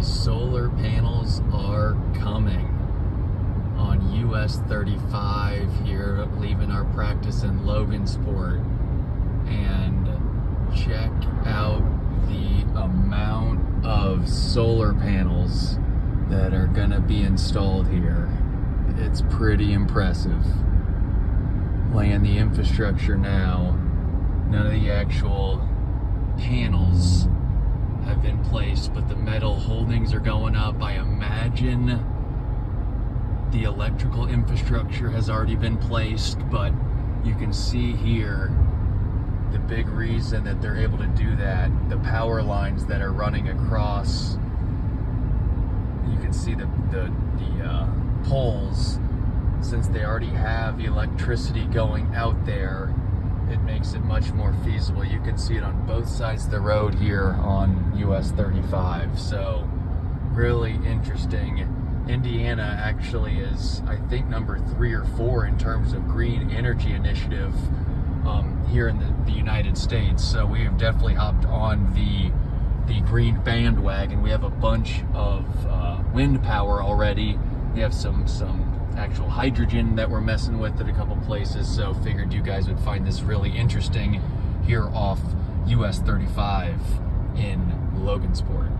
solar panels are coming on US 35 here, leaving our practice in Logansport. And check out the amount of solar panels that are gonna be installed here. It's pretty impressive. Laying the infrastructure now. None of the actual panels have been placed, but the metal holdings are going up. I imagine the electrical infrastructure has already been placed, but you can see here the big reason that they're able to do that, the power lines that are running across. You can see the poles. Since they already have electricity going out there, it makes it much more feasible. You can see it on both sides of the road here on US 35. So really interesting. Indiana actually is, I think, number 3 or 4 in terms of green energy initiative here in the United States. So we have definitely hopped on the green bandwagon. We have a bunch of wind power already. We have some actual hydrogen that we're messing with at a couple places, so figured you guys would find this really interesting here off US 35 in Logansport.